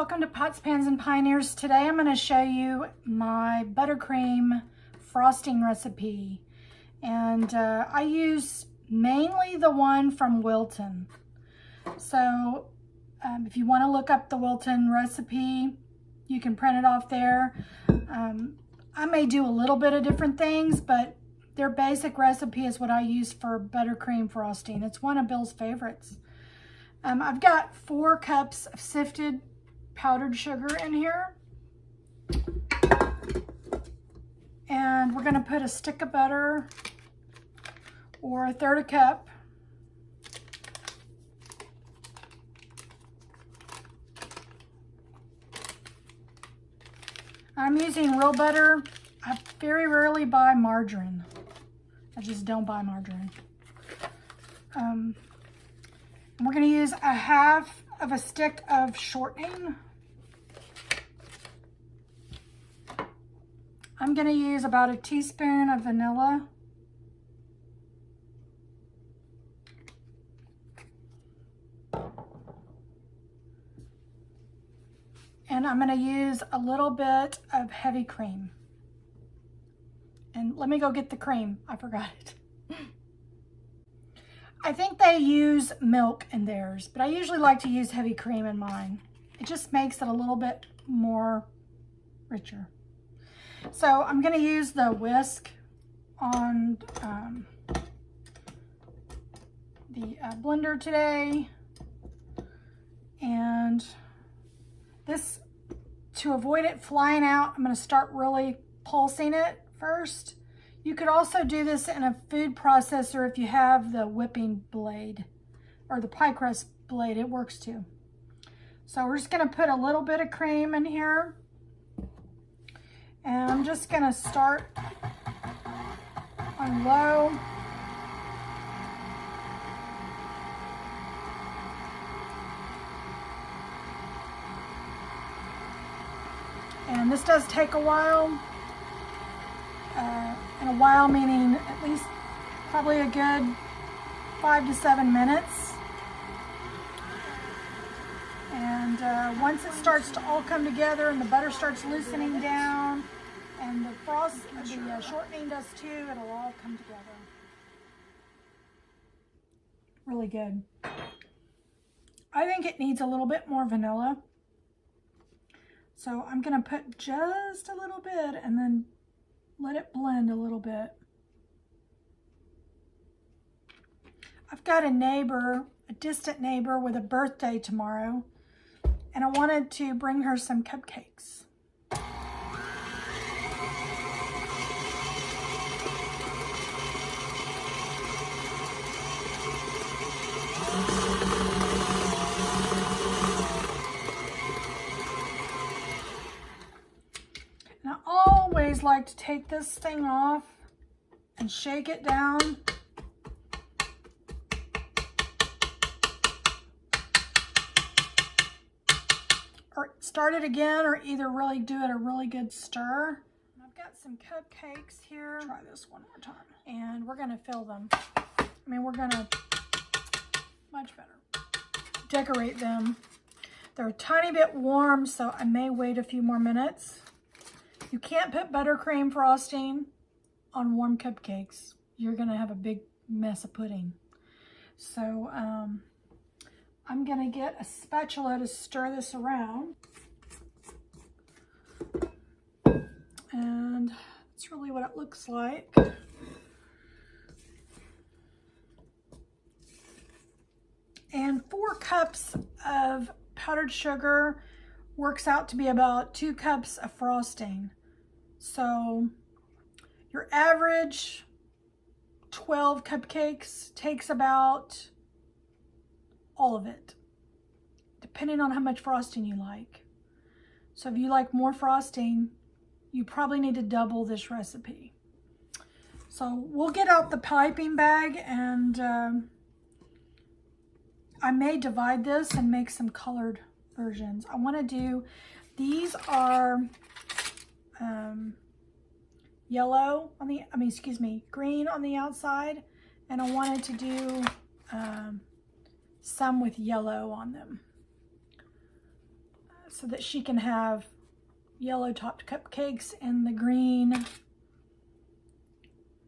Welcome to Pots, Pans, and Pioneers. Today I'm going to show you my buttercream frosting recipe. And I use mainly the one from Wilton. So if you want to look up the Wilton recipe, you can print it off there. I may do a little bit of different things, but their basic recipe is what I use for buttercream frosting. It's one of Bill's favorites. I've got 4 cups of sifted powdered sugar in here. And we're going to put a stick of butter or 1/3 cup. I'm using real butter. I very rarely buy margarine. I just don't buy margarine. And we're going to use 1/2 of a stick of shortening. I'm going to use about a teaspoon of vanilla. And I'm going to use a little bit of heavy cream. And let me go get the cream. I forgot it. I think they use milk in theirs, but I usually like to use heavy cream in mine. It just makes it a little bit more richer. So I'm going to use the whisk on the blender today. And this, to avoid it flying out, I'm going to start really pulsing it first. You could also do this in a food processor if you have the whipping blade or the pie crust blade. It works too. So we're just going to put a little bit of cream in here. And I'm just going to start on low. And this does take a while. And a while meaning at least probably a good 5 to 7 minutes. And once it starts to all come together and the butter starts loosening down and the shortening does too, it'll all come together. Really good. I think it needs a little bit more vanilla. So I'm going to put just a little bit and then let it blend a little bit. I've got a neighbor, a distant neighbor with a birthday tomorrow, and I wanted to bring her some cupcakes. And I always like to take this thing off and shake it down. Or start it again, or either really do it a really good stir. And I've got some cupcakes here. Try this one more time. And we're gonna fill them. We're gonna, much better, decorate them. They're a tiny bit warm, so I may wait a few more minutes. You can't put buttercream frosting on warm cupcakes. You're gonna have a big mess of pudding. So I'm gonna get a spatula to stir this around. And that's really what it looks like. And 4 cups of powdered sugar works out to be about 2 cups of frosting. So your average 12 cupcakes takes about all of it, depending on how much frosting you like. So if you like more frosting, you probably need to double this recipe. So we'll get out the piping bag, and I may divide this and make some colored versions. I want to do, these are yellow on the, green on the outside, and I wanted to do some with yellow on them. so that she can have yellow topped cupcakes in the green.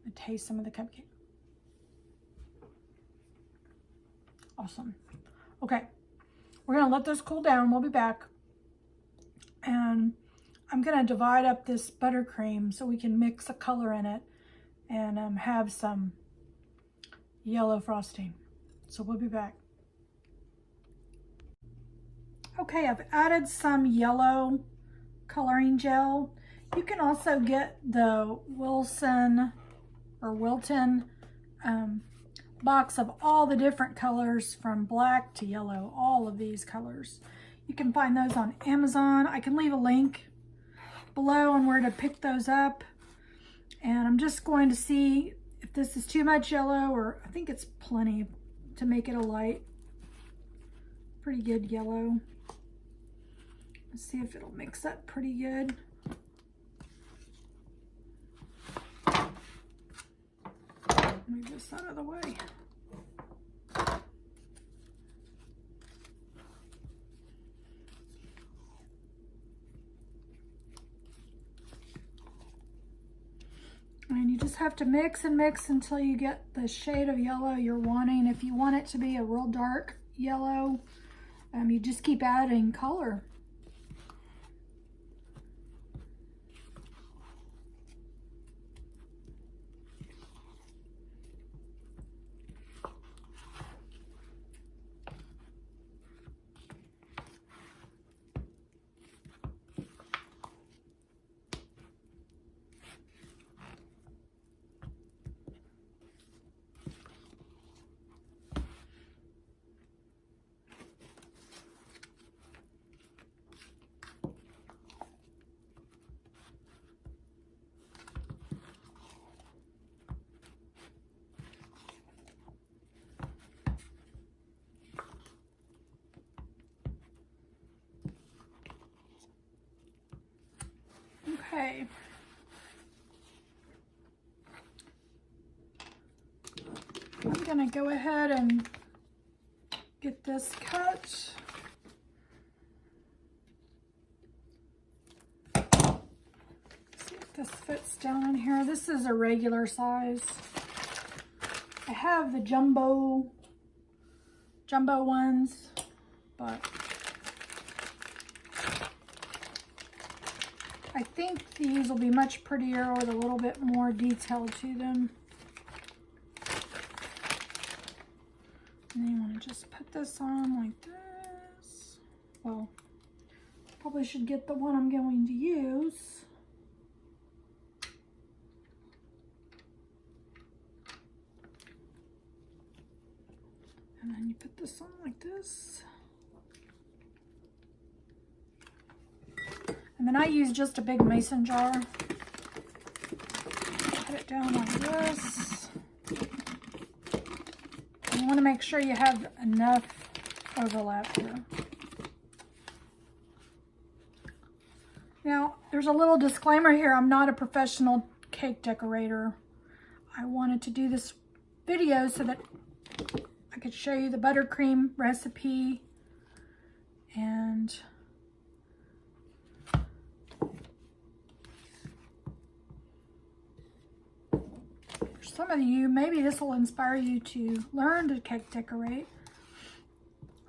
I taste some of the cupcake. Awesome. Okay, we're gonna let this cool down. We'll be back. And I'm gonna divide up this buttercream so we can mix a color in it and have some yellow frosting. So we'll be back. Okay, I've added some yellow coloring gel. You can also get the Wilton box of all the different colors from black to yellow, all of these colors. You can find those on Amazon. I can leave a link below on where to pick those up. And I'm just going to see if this is too much yellow, or I think it's plenty to make it a light, pretty good yellow. Let's see if it'll mix up pretty good. Move this out of the way. And you just have to mix and mix until you get the shade of yellow you're wanting. If you want it to be a real dark yellow, you just keep adding color. Okay. I'm gonna go ahead and get this cut. See if this fits down in here. This is a regular size. I have the jumbo ones, but I think these will be much prettier with a little bit more detail to them. And you want to just put this on like this. Well, probably should get the one I'm going to use. And then you put this on like this. And then I use just a big mason jar. Put it down like this. And you want to make sure you have enough overlap here. Now, there's a little disclaimer here. I'm not a professional cake decorator. I wanted to do this video so that I could show you the buttercream recipe, and for some of you, maybe this will inspire you to learn to cake decorate.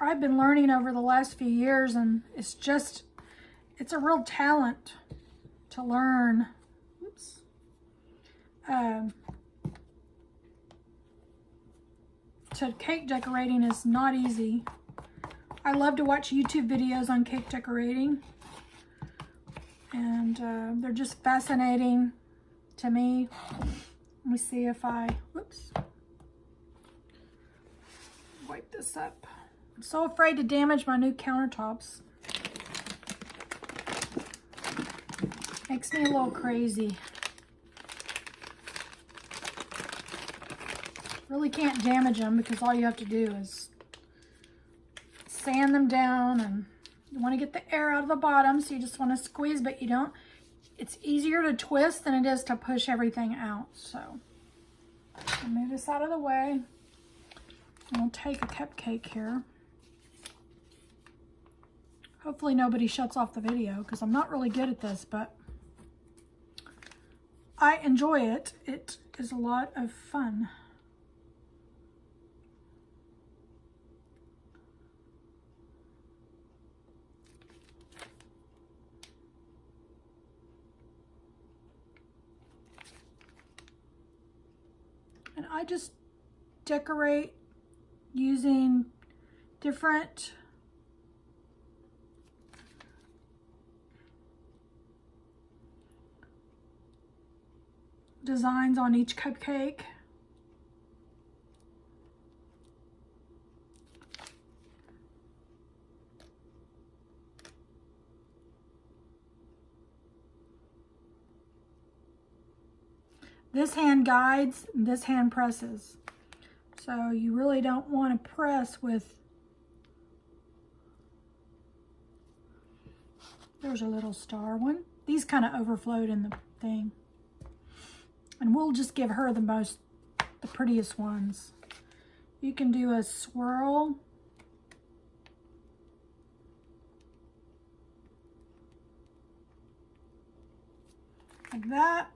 I've been learning over the last few years, and it's a real talent to learn. Oops. Cake decorating is not easy. I love to watch YouTube videos on cake decorating, and they're just fascinating to me. Let me see if I, whoops, wipe this up. I'm so afraid to damage my new countertops. Makes me a little crazy. Really can't damage them because all you have to do is sand them down, and you want to get the air out of the bottom, so you just want to squeeze, but you don't. It's easier to twist than it is to push everything out. So I'll move this out of the way, and we'll take a cupcake here. Hopefully nobody shuts off the video because I'm not really good at this, but I enjoy it. It is a lot of fun. And I just decorate using different designs on each cupcake. This hand guides, this hand presses. So you really don't want to press with, there's a little star one. These kind of overflowed in the thing. And we'll just give her the prettiest ones. You can do a swirl. Like that.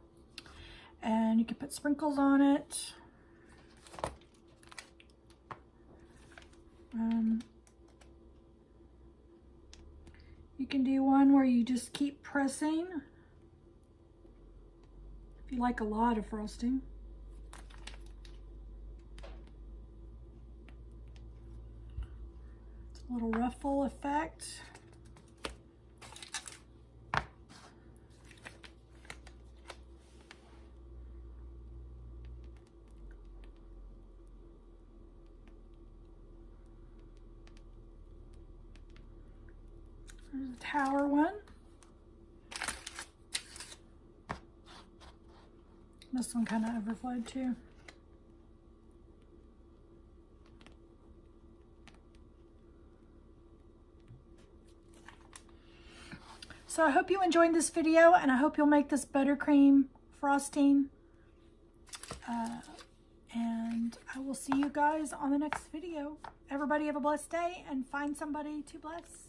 And you can put sprinkles on it. You can do one where you just keep pressing. If you like a lot of frosting. It's a little ruffle effect. There's a tower one. This one kind of overflowed too. So I hope you enjoyed this video, and I hope you'll make this buttercream frosting. And I will see you guys on the next video. Everybody have a blessed day and find somebody to bless.